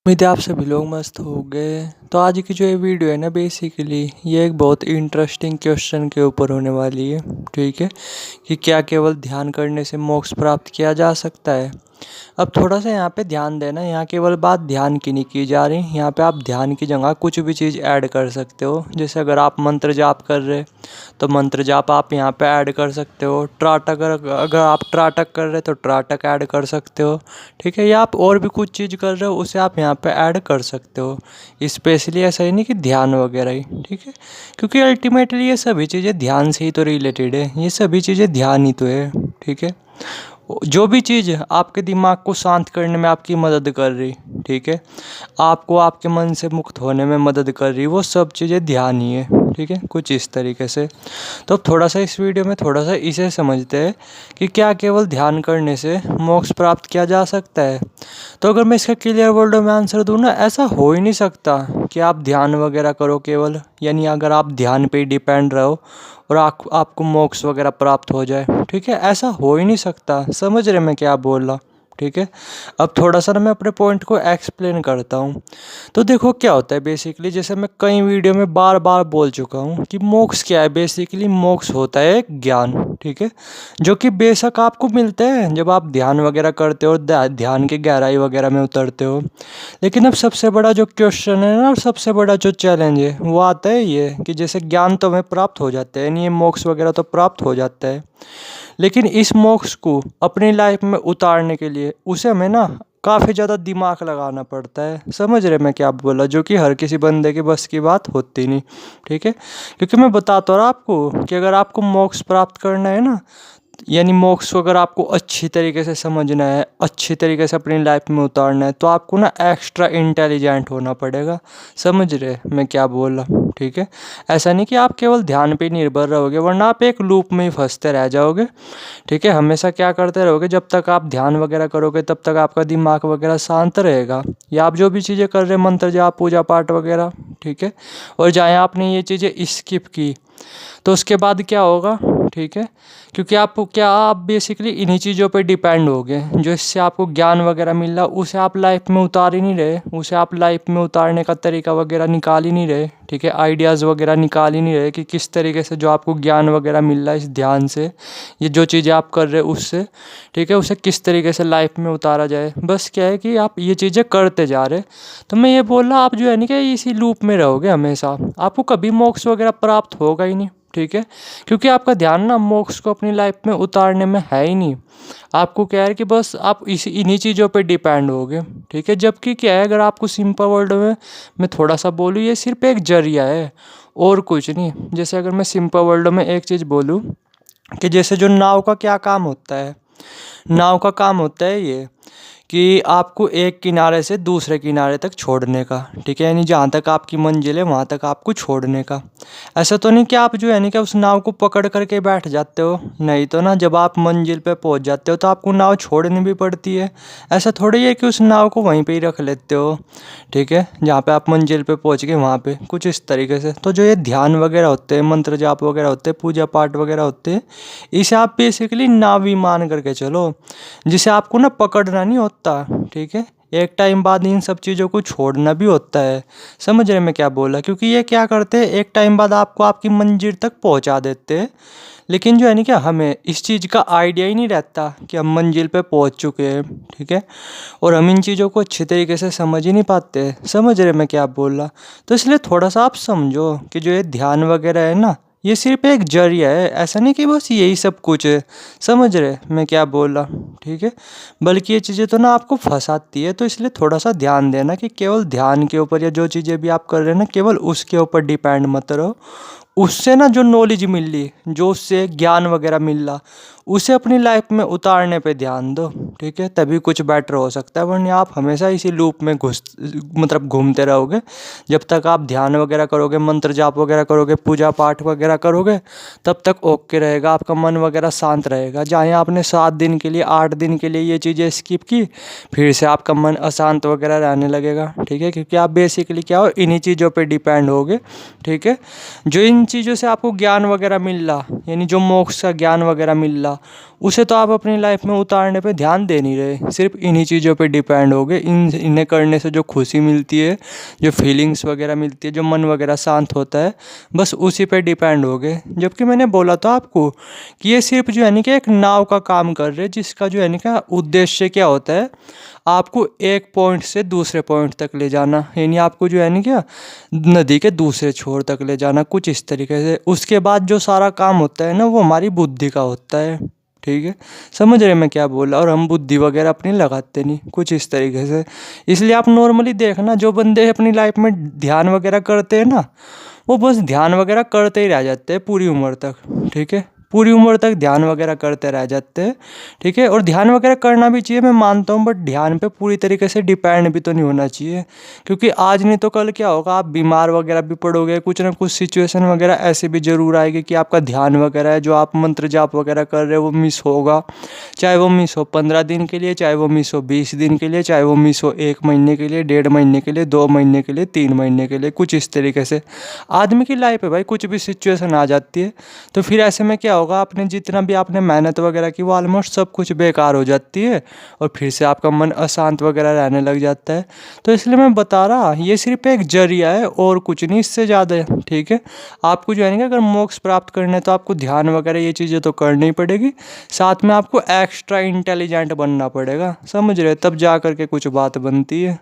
उम्मीद है आप सभी लोग मस्त हो गए। तो आज की जो ये वीडियो है ना, बेसिकली ये एक बहुत इंटरेस्टिंग क्वेश्चन के ऊपर होने वाली है। ठीक है, कि क्या केवल ध्यान करने से मोक्ष प्राप्त किया जा सकता है। अब थोड़ा सा यहाँ पे ध्यान देना, यहाँ केवल बात ध्यान की नहीं की जा रही। यहाँ पे आप ध्यान की जगह कुछ भी चीज़ ऐड कर सकते हो। जैसे अगर आप मंत्र जाप कर रहे तो मंत्र जाप आप यहाँ पे ऐड कर सकते हो। त्राटक अगर आप त्राटक कर रहे तो त्राटक ऐड कर सकते हो। ठीक है, या आप और भी कुछ चीज़ कर रहे हो उसे आप यहाँ पे ऐड कर सकते हो। स्पेशली ऐसा ही नहीं कि ध्यान वगैरह ही। ठीक है, क्योंकि अल्टीमेटली ये सभी चीज़ें ध्यान से ही तो रिलेटेड है। ये सभी चीज़ें ध्यान ही तो है। ठीक है, जो भी चीज़ आपके दिमाग को शांत करने में आपकी मदद कर रही, ठीक है, आपको आपके मन से मुक्त होने में मदद कर रही, वो सब चीज़ें ध्यान ही है। ठीक है, कुछ इस तरीके से। तो अब थोड़ा सा इस वीडियो में थोड़ा सा इसे समझते हैं कि क्या केवल ध्यान करने से मोक्ष प्राप्त किया जा सकता है। तो अगर मैं इसका क्लियर वर्ड में आंसर दूँ ना, ऐसा हो ही नहीं सकता कि आप ध्यान वगैरह करो केवल, यानी अगर आप ध्यान पे ही डिपेंड रहो और आपको मोक्ष वगैरह प्राप्त हो जाए। ठीक है, ऐसा हो ही नहीं सकता। समझ रहे मैं क्या बोल रहा। ठीक है, अब थोड़ा सा ना मैं अपने पॉइंट को एक्सप्लेन करता हूँ। तो देखो क्या होता है बेसिकली, जैसे मैं कई वीडियो में बार बार बोल चुका हूँ कि मोक्ष क्या है। बेसिकली मोक्ष होता है एक ज्ञान। ठीक है, जो कि बेशक आपको मिलते हैं जब आप ध्यान वगैरह करते हो, ध्यान की गहराई वगैरह में उतरते हो। लेकिन अब सबसे बड़ा जो क्वेश्चन है ना, और सबसे बड़ा जो चैलेंज है वो आता है ये कि जैसे ज्ञान तो हमें प्राप्त हो जाते हैं, यानी ये मोक्ष वगैरह तो प्राप्त हो जाता है, लेकिन इस मोक्ष को अपनी लाइफ में उतारने के लिए उसे हमें ना काफ़ी ज़्यादा दिमाग लगाना पड़ता है। समझ रहे मैं क्या बोला, जो कि हर किसी बंदे के बस की बात होती नहीं। ठीक है, क्योंकि मैं बताता रहा आपको कि अगर आपको मोक्ष प्राप्त करना है ना, यानी मोक्ष को अगर आपको अच्छी तरीके से समझना है, अच्छी तरीके से अपनी लाइफ में उतारना है, तो आपको ना एक्स्ट्रा इंटेलिजेंट होना पड़ेगा। समझ रहे मैं क्या बोल रहा। ठीक है, ऐसा नहीं कि आप केवल ध्यान पे निर्भर रहोगे, वरना आप एक लूप में ही फंसते रह जाओगे। ठीक है, हमेशा क्या करते रहोगे, जब तक आप ध्यान वगैरह करोगे तब तक आपका दिमाग वगैरह शांत रहेगा, या आप जो भी चीज़ें कर रहे हैं, मंत्र जाप पूजा पाठ वगैरह। ठीक है, और चाहे आपने ये चीज़ें स्किप की तो उसके बाद क्या होगा। ठीक है, क्योंकि आपको क्या, आप बेसिकली इन्हीं चीज़ों पे डिपेंड हो गए। जो इससे आपको ज्ञान वगैरह मिल रहा उसे आप लाइफ में उतार ही नहीं रहे, उसे आप लाइफ में उतारने का तरीका वगैरह निकाल ही नहीं रहे। ठीक है, आइडियाज़ वगैरह निकाल ही नहीं रहे कि किस तरीके से जो आपको ज्ञान वगैरह मिल रहा है इस ध्यान से, ये जो चीज़ें आप कर रहे हैं उससे, ठीक है, उसे किस तरीके से लाइफ में उतारा जाए। बस क्या है कि आप ये चीज़ें करते जा रहे। तो मैं ये बोल रहा, आप जो है नहीं कि इसी लूप में रहोगे हमेशा, आपको कभी मोक्ष वगैरह प्राप्त होगा ही नहीं। ठीक है, क्योंकि आपका ध्यान ना मोक्ष को अपनी लाइफ में उतारने में है ही नहीं। आपको क्या है कि बस आप इन्हीं चीज़ों पे डिपेंड होगे। ठीक है, जबकि क्या है, अगर आपको सिंपल वर्ड में मैं थोड़ा सा बोलूँ, ये सिर्फ एक जरिया है और कुछ नहीं। जैसे अगर मैं सिंपल वर्ड में एक चीज़ बोलूँ कि जैसे जो नाव का क्या काम होता है, नाव का काम होता है ये कि आपको एक किनारे से दूसरे किनारे तक छोड़ने का। ठीक है, यानी जहाँ तक आपकी मंजिल है वहाँ तक आपको छोड़ने का। ऐसा तो नहीं कि आप जो है नहीं कि उस नाव को पकड़ करके बैठ जाते हो, नहीं तो ना जब आप मंजिल पे पहुँच जाते हो तो आपको नाव छोड़नी भी पड़ती है। ऐसा थोड़ी है कि उस नाव को वहीं पे ही रख लेते हो। ठीक है, जहाँ पे आप मंजिल पे पहुँच गए वहाँ पे, कुछ इस तरीके से। तो जो ये ध्यान वगैरह होते हैं, मंत्र जाप वगैरह होते हैं, पूजा पाठ वगैरह होते हैं, इसे आप बेसिकली नाव ही मान करके चलो, जिसे आपको ना पकड़ना नहीं होता। ठीक है, एक टाइम बाद इन सब चीज़ों को छोड़ना भी होता है। समझ रहे मैं क्या बोला, क्योंकि ये क्या करते हैं, एक टाइम बाद आपको आपकी मंजिल तक पहुंचा देते हैं, लेकिन जो है नहीं क्या, हमें इस चीज़ का आइडिया ही नहीं रहता कि हम मंजिल पे पहुंच चुके हैं। ठीक है, और हम इन चीज़ों को अच्छी तरीके से समझ ही नहीं पाते। समझ रहे मैं क्या बोल रहा। तो इसलिए थोड़ा सा आप समझो कि जो ये ध्यान वगैरह है ना, ये सिर्फ एक जरिया है, ऐसा नहीं कि बस यही सब कुछ है। समझ रहे मैं क्या बोल रहा। ठीक है, बल्कि ये चीज़ें तो ना आपको फंसाती है। तो इसलिए थोड़ा सा ध्यान देना कि केवल ध्यान के ऊपर या जो चीज़ें भी आप कर रहे हैं ना, केवल उसके ऊपर डिपेंड मत रहो। उससे ना जो नॉलेज मिल रही, जो उससे ज्ञान वगैरह मिल रहा, उसे अपनी लाइफ में उतारने पे ध्यान दो। ठीक है, तभी कुछ बेटर हो सकता है, वरना आप हमेशा इसी लूप में घूमते रहोगे। जब तक आप ध्यान वगैरह करोगे, मंत्र जाप वगैरह करोगे, पूजा पाठ वगैरह करोगे, तब तक ओके रहेगा, आपका मन वगैरह शांत रहेगा। चाहे आपने 7 दिन के लिए, 8 दिन के लिए ये चीज़ें स्किप की, फिर से आपका मन अशांत वगैरह रहने लगेगा। ठीक है, क्योंकि आप बेसिकली क्या हो, इन्हीं चीज़ों पे डिपेंड होगे। ठीक है, जो इन चीज़ों से आपको ज्ञान वगैरह मिल रहा, यानी जो मोक्ष का ज्ञान वगैरह मिल रहा, था, उसे तो आप अपनी लाइफ में उतारने पे ध्यान दे नहीं रहे, सिर्फ इन्हीं चीज़ों पे डिपेंड हो गए। इन्हें करने से जो खुशी मिलती है, जो फीलिंग्स वगैरह मिलती है, जो मन वगैरह शांत होता है, बस उसी पे डिपेंड हो गए। जबकि मैंने बोला था आपको कि ये सिर्फ जो है ना कि एक नाव का काम कर रहे हैं, जिसका जो है ना क्या उद्देश्य क्या होता है, आपको एक पॉइंट से दूसरे पॉइंट तक ले जाना, यानी आपको जो है ना क्या नदी के दूसरे छोर तक ले जाना, कुछ इस तरीके से। उसके बाद जो सारा काम होता है ना, वो हमारी बुद्धि का होता है, ठीक है। समझ रहे मैं क्या बोला? और हम बुद्धि वगैरह अपनी लगाते नहीं, कुछ इस तरीके से। इसलिए आप नॉर्मली देखना, जो बंदे अपनी लाइफ में ध्यान वगैरह करते हैं ना, वो बस ध्यान वगैरह करते ही रह जाते हैं पूरी उम्र तक, ठीक है। पूरी उम्र तक ध्यान वगैरह करते रह जाते हैं, ठीक है। और ध्यान वगैरह करना भी चाहिए, मैं मानता हूँ, बट ध्यान पे पूरी तरीके से डिपेंड भी तो नहीं होना चाहिए, क्योंकि आज नहीं तो कल क्या होगा, आप बीमार वगैरह भी पड़ोगे, कुछ ना कुछ सिचुएशन वगैरह ऐसे भी जरूर आएगी कि आपका ध्यान वगैरह है, जो आप मंत्र जाप वगैरह कर रहे हो, वो मिस होगा। चाहे वो मिस हो 15 दिन के लिए, चाहे वो मिस हो 20 दिन के लिए, चाहे वो मिस हो 1 महीने के लिए, 1.5 महीने के लिए, 2 महीने के लिए, 3 महीने के लिए, कुछ इस तरीके से। आदमी की लाइफ है भाई, कुछ भी सिचुएशन आ जाती है, तो फिर ऐसे में क्या होगा, आपने जितना भी आपने मेहनत वगैरह की, वो ऑलमोस्ट सब कुछ बेकार हो जाती है, और फिर से आपका मन अशांत वगैरह रहने लग जाता है। तो इसलिए मैं बता रहा, ये सिर्फ एक जरिया है और कुछ नहीं इससे ज़्यादा है, ठीक है। आपको जो है ना, अगर मोक्ष प्राप्त करना है तो आपको ध्यान वगैरह ये चीज़ें तो करनी ही पड़ेगी, साथ में आपको एक्स्ट्रा इंटेलिजेंट बनना पड़ेगा, समझ रहे? तब जा करके कुछ बात बनती है।